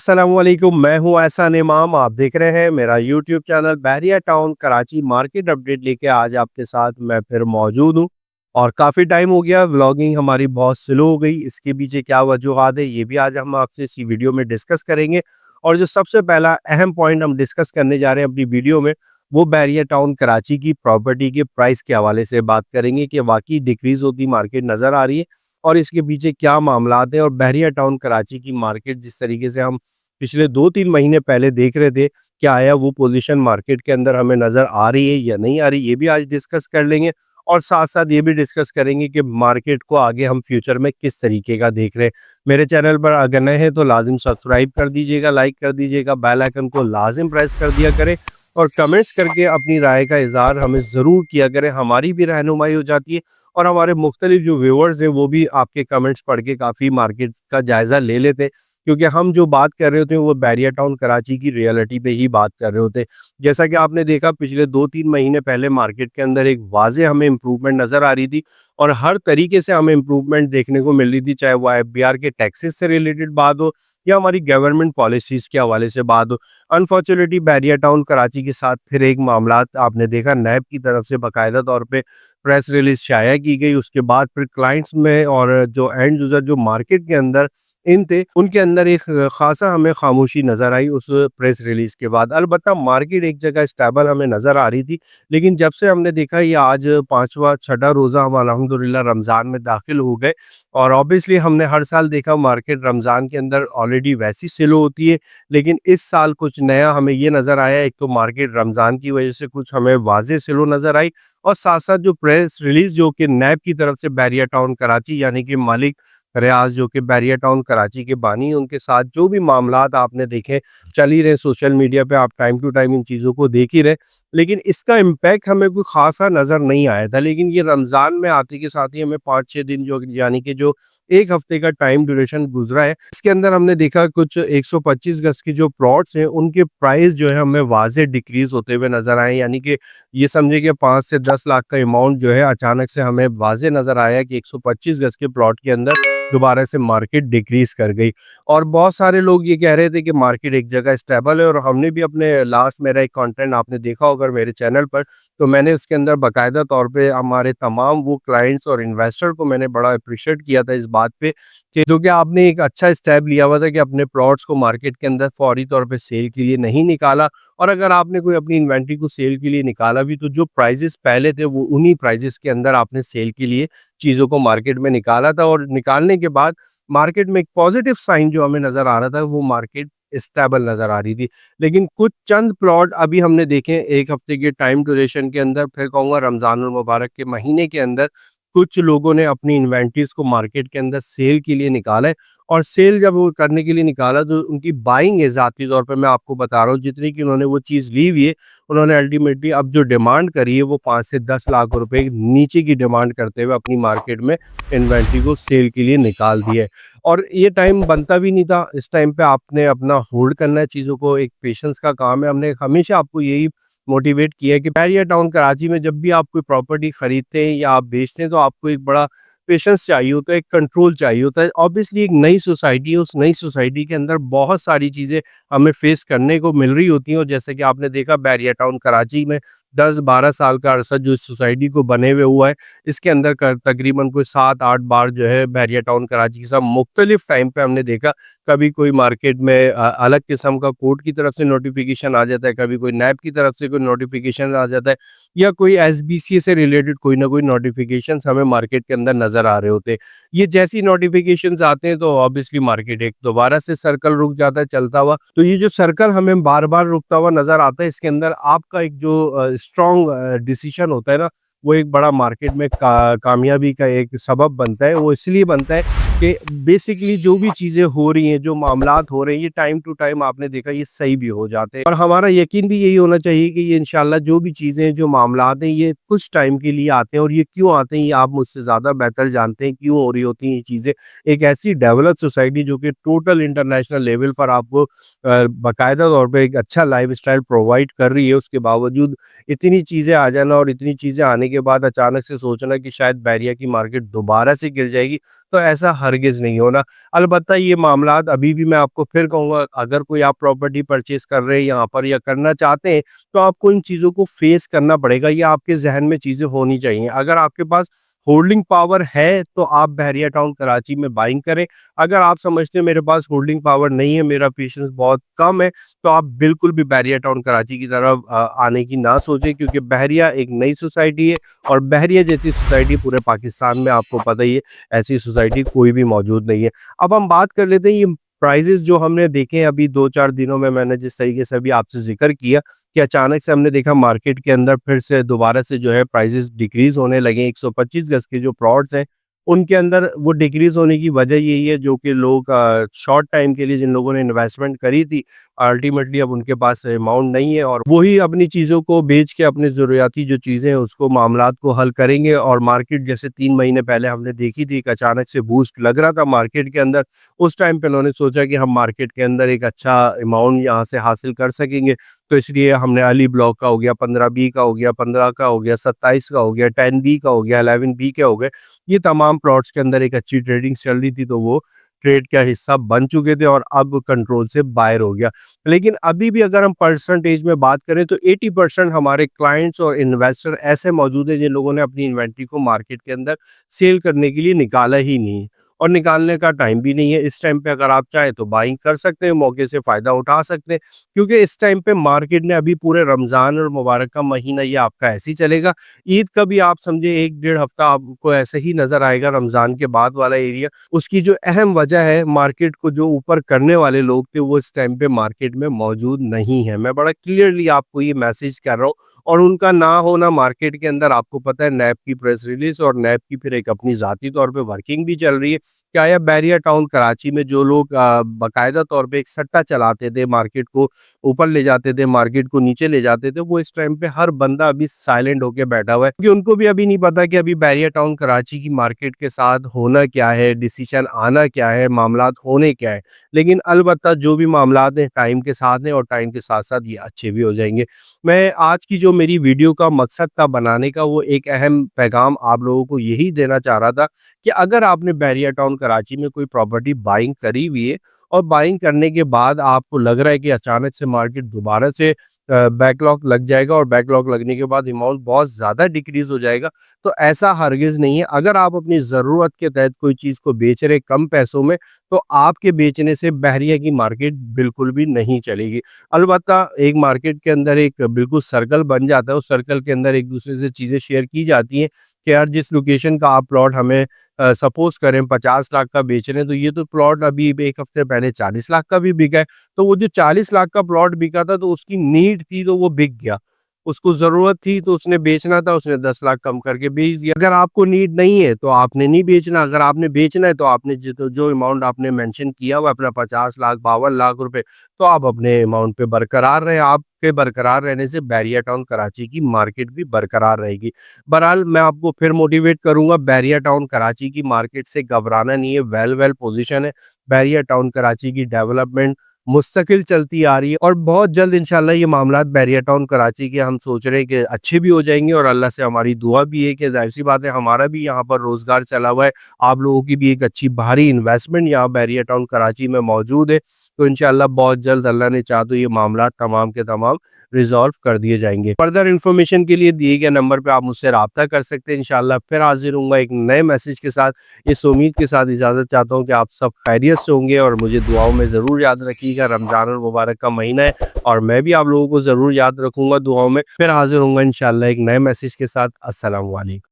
अस्सलामुअलैकुम, मैं हूँ एहसान इमाम। आप देख रहे हैं मेरा यूट्यूब चैनल बहरिया टाउन कराची मार्केट अपडेट लेके आज आपके साथ मैं फिर मौजूद हूँ। और काफ़ी टाइम हो गया, व्लॉगिंग हमारी बहुत स्लो हो गई। इसके पीछे क्या वजूहात है ये भी आज हम आपसे इसी वीडियो में डिस्कस करेंगे। और जो सबसे पहला अहम पॉइंट हम डिस्कस करने जा रहे हैं अपनी वीडियो में, वो बहरिया टाउन कराची की प्रॉपर्टी के प्राइस के हवाले से बात करेंगे कि वाकई डिक्रीज़ होती मार्केट नज़र आ रही है और इसके पीछे क्या मामलात हैं। और बहरिया टाउन कराची की मार्केट जिस तरीके से हम पिछले 2-3 महीने पहले देख रहे थे, क्या आया वो पोजीशन मार्केट के अंदर हमें नज़र आ रही है या नहीं आ रही, ये भी आज डिस्कस कर लेंगे। और साथ-साथ ये भी डिस्कस करेंगे कि मार्केट को आगे हम फ्यूचर में किस तरीके का देख रहे हैं। मेरे चैनल पर अगर नए हैं तो लाज़िम सब्सक्राइब कर दीजिएगा, लाइक कर दीजिएगा, बेल आइकन को लाज़िम प्रेस कर दिया करें और कमेंट्स करके अपनी राय का इज़हार हमें ज़रूर किया करें। हमारी भी रहनुमाई हो जाती है और हमारे मुख्तलिफ जो व्यूअर्स हैं वो भी आपके कमेंट्स पढ़ के काफ़ी मार्केट का जायज़ा ले लेते हैं, क्योंकि हम जो बात कर रहे होते हैं वो बैरिया टाउन कराची की रियलिटी पे ही बात कर रहे होते हैं। जैसा कि आपने देखा पिछले 2-3 महीने पहले मार्केट के अंदर एक वाज़ेह हमें इम्प्रूवमेंट नज़र आ रही थी और हर तरीके से हमें इम्प्रूवमेंट देखने को मिल रही थी, चाहे वो एफबीआर के टैक्सेस से रिलेटेड बात हो या हमारी गवर्नमेंट पॉलिसीज़ के हवाले से बात हो। अनफॉर्चुनेटली बैरिया टाउन कराची के साथ फिर एक मामलात आपने देखा, नैब की तरफ से बाकायदा तौर पे प्रेस रिलीज़ शाया की गई। उसके बाद फिर क्लाइंट्स में और जो एंड यूज़र जो मार्केट के अंदर इन थे, उनके अंदर एक ख़ासा हमें खामोशी नज़र आई उस प्रेस रिलीज़ के बाद। अलबत्ता मार्केट एक जगह स्टेबल हमें नज़र आ रही थी, लेकिन जब से हमने देखा ये आज 5वां छठा रोज़ा हम अल्हम्दुलिल्लाह रमज़ान में दाखिल हो गए और ऑब्वियसली हमने हर साल देखा मार्केट रमज़ान के अंदर ऑलरेडी वैसी स्लो होती है, लेकिन इस साल कुछ नया हमें ये नज़र आया। एक तो मार्केट रमज़ान की वजह से कुछ हमें वाज़ेह स्लो नज़र आई और साथ-साथ जो प्रेस रिलीज़ जो कि नैब की तरफ से बैरिया टाउन कराची यानी कि मालिक रियाज़ जो कि बैरिया टाउन कराची के बानी हैं, उनके साथ जो भी मामलात आपने देखे चल ही रहे सोशल मीडिया पे, आप टाइम टू टाइम इन चीज़ों को देख ही रहे। लेकिन इसका इम्पैक्ट हमें कोई ख़ासा नज़र नहीं आया था। लेकिन ये रमज़ान में आते के साथ ही हमें 5-6 दिन जो यानी कि जो 1 हफ़्ते का टाइम ड्यूरेशन गुज़रा है, इसके अंदर हमने देखा कुछ 125 गज़ की जो प्लॉट्स हैं, उनके प्राइस जो है हमें वाज़ेह डिक्रीज़ होते हुए नज़र आए। यानी कि ये समझिए कि 5 से 10 लाख का अमाउंट जो है अचानक से हमें वाज़ेह नज़र आया कि 125 गज़ के प्लॉट के अंदर दोबारा से मार्केट डिक्रीज़ कर गई। और बहुत सारे लोग ये कह रहे थे कि मार्केट एक जगह स्टेबल है और हमने भी अपने लास्ट मेरा एक कंटेंट आपने देखा होगा मेरे चैनल पर, तो मैंने उसके अंदर बाकायदा तौर पे हमारे तमाम वो क्लाइंट्स और इन्वेस्टर को मैंने बड़ा अप्रिशिएट किया था इस बात पे कि जो कि आपने एक अच्छा स्टेप लिया हुआ था कि अपने प्लॉट्स को मार्केट के अंदर फौरी तौर पे सेल के लिए नहीं निकाला। और अगर आपने कोई अपनी इन्वेंटरी को सेल के लिए निकाला भी तो जो प्राइजेस पहले थे वो उन्हीं प्राइजेस के अंदर आपने सेल के लिए चीज़ों को मार्केट में निकाला था। और निकालने के बाद मार्केट में एक पॉजिटिव साइन जो हमें नज़र आ रहा था वो मार्केट स्टेबल नज़र आ रही थी। लेकिन कुछ चंद प्लॉट अभी हमने देखे 1 हफ्ते के टाइम ड्यूरेशन के अंदर, फिर कहूँगा रमज़ानुल मुबारक के महीने के अंदर कुछ लोगों ने अपनी इन्वेंटरीज़ को मार्केट के अंदर सेल के लिए निकाला है। और सेल जब वो करने के लिए निकाला तो उनकी बाइंग है, ज़ाती तौर पे मैं आपको बता रहा हूँ जितनी कि उन्होंने वो चीज़ ली हुई है, उन्होंने अल्टीमेटली अब जो डिमांड करी है वो 5 से 10 लाख रुपए नीचे की डिमांड करते हुए अपनी मार्केट में इन्वेंट्री को सेल के लिए निकाल दिया है। और ये टाइम बनता भी नहीं था। इस टाइम पे आपने अपना होल्ड करना है चीज़ों को, एक पेशेंस का काम है। हमने हमेशा आपको यही मोटिवेट किया है कि बैरिया टाउन कराची में जब भी आप कोई प्रॉपर्टी खरीदते हैं या आप बेचते हैं तो आपको एक बड़ा पेशेंस चाहिए होता है, एक कंट्रोल चाहिए होता है। ऑब्वियसली एक नई सोसाइटी है, उस नई सोसाइटी के अंदर बहुत सारी चीज़ें हमें फेस करने को मिल रही होती हैं। और जैसे कि आपने देखा बैरिया टाउन कराची में 10-12 साल का अरसा जो इस सोसाइटी को बने हुए हुआ है, इसके अंदर तकरीबन कोई 7-8 बार जो है बैरिया टाउन कराची के साथ मुख्तलिफ टाइम पे हमने देखा, कभी कोई मार्केट में अलग किस्म का कोर्ट की तरफ से नोटिफिकेशन आ जाता है, कभी कोई नैब की तरफ से कोई नोटिफिकेशन आ जाता है या कोई एसबीसी से रिलेटेड कोई ना कोई नोटिफिकेशंस हमें मार्केट के अंदर नज़र आ रहे होते हैं। ये जैसी नोटिफिकेशंस आते हैं तो ऑब्वियसली मार्केट एक दोबारा से सर्कल रुक जाता है चलता हुआ। तो ये जो सर्कल हमें बार-बार रुकता हुआ नज़र आता है, इसके अंदर आपका एक जो स्ट्रॉन्ग डिसीजन होता है ना, वो एक बड़ा मार्केट में कामयाबी का एक सबब बनता है। वो इसलिए बनता है कि बेसिकली जो भी चीज़ें हो रही हैं, जो मामलात हो रहे हैं, ये टाइम टू टाइम आपने देखा ये सही भी हो जाते हैं। और हमारा यकीन भी यही होना चाहिए कि ये इंशाल्लाह जो भी चीज़ें, जो मामलात हैं, ये कुछ टाइम के लिए आते हैं। और ये क्यों आते हैं ये आप मुझसे ज़्यादा बेहतर जानते हैं, क्यों हो रही होती हैं ये चीज़ें। एक ऐसी डेवलप सोसाइटी जो कि टोटल इंटरनेशनल लेवल पर आपको बाकायदा तौर पे एक अच्छा लाइफ़स्टाइल प्रोवाइड कर रही है, उसके बावजूद इतनी चीज़ें आ जाना और इतनी चीज़ें आने के बाद अचानक से सोचना कि शायद बैरिया की मार्केट दोबारा से गिर जाएगी, तो ऐसा हरगिज़ नहीं होना। अलबत्ता ये मामलात अभी भी मैं आपको फिर कहूँगा, अगर कोई आप प्रॉपर्टी परचेज़ कर रहे हैं यहाँ पर या करना चाहते हैं, तो आपको इन चीज़ों को फेस करना पड़ेगा। ये आपके ज़हन में चीज़ें होनी चाहिए। अगर आपके पास होल्डिंग पावर है, तो आप बहरिया टाउन कराची में बाइंग करें। अगर आप समझते हैं मेरे पास होल्डिंग पावर नहीं है, मेरा पेशेंस बहुत कम है, तो आप बिल्कुल भी बहरिया टाउन कराची की तरफ आने की ना सोचें, क्योंकि बहरिया एक नई सोसाइटी है और बहरिया जैसी सोसाइटी पूरे पाकिस्तान में आपको पता ही है, ऐसी सोसाइटी कोई भी मौजूद नहीं है। अब हम बात कर लेते हैं ये प्राइजेज़ जो हमने देखे हैं अभी 2-4 दिनों में, मैंने जिस तरीके से अभी आपसे ज़िक्र किया कि अचानक से हमने देखा मार्केट के अंदर फिर से दोबारा से जो है प्राइजेज़ डिक्रीज़ होने लगे। 125 गज़ के जो प्लॉट्स हैं, उनके अंदर वो डिक्रीज़ होने की वजह यही है, जो कि लोग शॉर्ट टाइम के लिए जिन लोगों ने इन्वेस्टमेंट करी थी, अल्टीमेटली अब उनके पास अमाउंट नहीं है और वही अपनी चीज़ों को बेच के अपनी ज़रूरियाती जो चीज़ें हैं उसको मामलात को हल करेंगे। और मार्केट जैसे 3 महीने पहले हमने देखी थी, एक अचानक से बूस्ट लग रहा था मार्केट के अंदर, उस टाइम पे उन्होंने सोचा कि हम मार्केट के अंदर एक अच्छा अमाउंट यहाँ से हासिल कर सकेंगे, तो इसलिए हमने अली ब्लॉक का हो गया, 15B का हो गया, 15 का हो गया, 27 का हो गया, 10B का हो गया, 11B के हो गए, ये तमाम प्लॉट्स के अंदर एक अच्छी ट्रेडिंग चल रही थी, तो वो ट्रेड का हिस्सा बन चुके थे और अब कंट्रोल से बाहर हो गया। लेकिन अभी भी अगर हम परसेंटेज में बात करें, तो 80% हमारे क्लाइंट्स और इन्वेस्टर ऐसे मौजूद हैं जिन लोगों ने अपनी इन्वेंट्री को मार्केट के अंदर सेल करने के लिए निकाला ही नहीं है और निकालने का टाइम भी नहीं है। इस टाइम पे अगर आप चाहें तो बाइंग कर सकते हैं, मौके से फ़ायदा उठा सकते हैं, क्योंकि इस टाइम पे मार्केट ने अभी पूरे रमज़ान और मुबारक का महीना ये आपका ऐसे ही चलेगा। ईद का भी आप समझे 1 डेढ़ हफ्ता आपको ऐसे ही नज़र आएगा, रमज़ान के बाद वाला एरिया। उसकी जो अहम वजह है, मार्केट को जो ऊपर करने वाले लोग थे वो इस टाइम पे मार्केट में मौजूद नहीं है। मैं बड़ा क्लियरली आपको ये मैसेज कर रहा हूँ और उनका ना होना मार्केट के अंदर, आपको पता है नैब की प्रेस रिलीज़ और नैब की फिर एक अपनी ज़ाती तौर पे वर्किंग भी चल रही है। क्या है, बहरिया टाउन कराची में जो लोग बाकायदा तौर पे एक सट्टा चलाते थे, मार्केट को ऊपर ले जाते थे, मार्केट को नीचे ले जाते थे, वो इस टाइम पे हर बंदा अभी साइलेंट होके बैठा हुआ है, क्योंकि उनको भी अभी नहीं पता कि अभी बहरिया टाउन कराची की मार्केट के साथ होना क्या है, डिसीजन आना क्या है, मामलात होने क्या है। लेकिन अलबत्ता जो भी मामलात हैं टाइम के साथ हैं और टाइम के साथ-साथ ये अच्छे भी हो जाएँगे। मैं आज की जो मेरी वीडियो का मकसद था बनाने का, वो एक अहम पैगाम आप लोगों को यही देना चाह रहा था कि अगर आपने बहरिया टाउन कराची में कोई प्रॉपर्टी बाइंग करी हुई है और बाइंग करने के बाद आपको लग रहा है कि अचानक से मार्केट दोबारा से बैकलॉग लग जाएगा और बैकलॉग लगने के बाद अमाउंट बहुत ज़्यादा डिक्रीज़ हो जाएगा, तो ऐसा हरगिज़ नहीं है। अगर आप अपनी ज़रूरत के तहत कोई चीज़ को बेच रहे कम पैसों में, तो आपके बेचने से बहरिया की मार्केट बिल्कुल भी नहीं चलेगी। अलबत्ता एक मार्केट के अंदर एक बिल्कुल सर्कल बन जाता है, उस सर्कल के अंदर एक-दूसरे से चीज़ें शेयर की जाती हैं कि यार जिस लोकेशन का आप प्लॉट हमें सपोज़ करें 50 लाख का बेच रहे हैं, तो ये तो प्लॉट अभी 1 हफ्ते पहले 40 लाख का भी बिका है। तो वो जो 40 लाख का प्लॉट बिका था, तो उसकी नीड थी तो वो बिक गया। उसको ज़रूरत थी तो उसने बेचना था, उसने 10 लाख कम करके बेच दिया। अगर आपको नीड नहीं है तो आपने नहीं बेचना, अगर आपने बेचना है तो आपने जो अमाउंट आपने मेंशन किया हुआ अपना 50 लाख 52 लाख रुपए, तो आप अपने अमाउंट पे बरकरार रहें। आपके बरकरार रहने से बहरिया टाउन कराची की मार्केट भी बरकरार रहेगी। बहरहाल मैं आपको फिर मोटिवेट करूँगा, बहरिया टाउन कराची की मार्केट से घबराना नहीं है, वेल पोज़ीशन है। बहरिया टाउन कराची की डेवलपमेंट मुस्तकिल चलती आ रही है और बहुत जल्द इंशाल्लाह ये मामलात बहरिया टाउन कराची के हम सोच रहे हैं कि अच्छे भी हो जाएँगे और अल्लाह से हमारी दुआ भी है कि ज़ाहिर-सी बात है हमारा भी यहाँ पर रोज़गार चला हुआ है। आप लोगों की भी एक अच्छी भारी इन्वेस्टमेंट यहाँ बहरिया टाउन कराची में मौजूद है। तो इंशाल्लाह बहुत जल्द अल्लाह ने चाहा तो ये मामलात तमाम के तमाम रिज़ॉल्व कर दिए जाएँगे। फर्दर इन्फॉर्मेशन के लिए दिए गए नंबर पे आप मुझसे राब्ता कर सकते हैं। इंशाल्लाह फिर हाज़िर होऊँगा एक नए मैसेज के साथ। इस उम्मीद के साथ इजाज़त चाहता हूँ कि आप सब खैरियत से होंगे और मुझे दुआओं में ज़रूर याद रखिएगा। रमज़ान और मुबारक का महीना है और मैं भी आप लोगों को ज़रूर याद रखूँगा दुआओं में। फिर हाज़िर होऊँगा इंशाल्लाह एक नए मैसेज के साथ। अस्सलामु अलैकुम।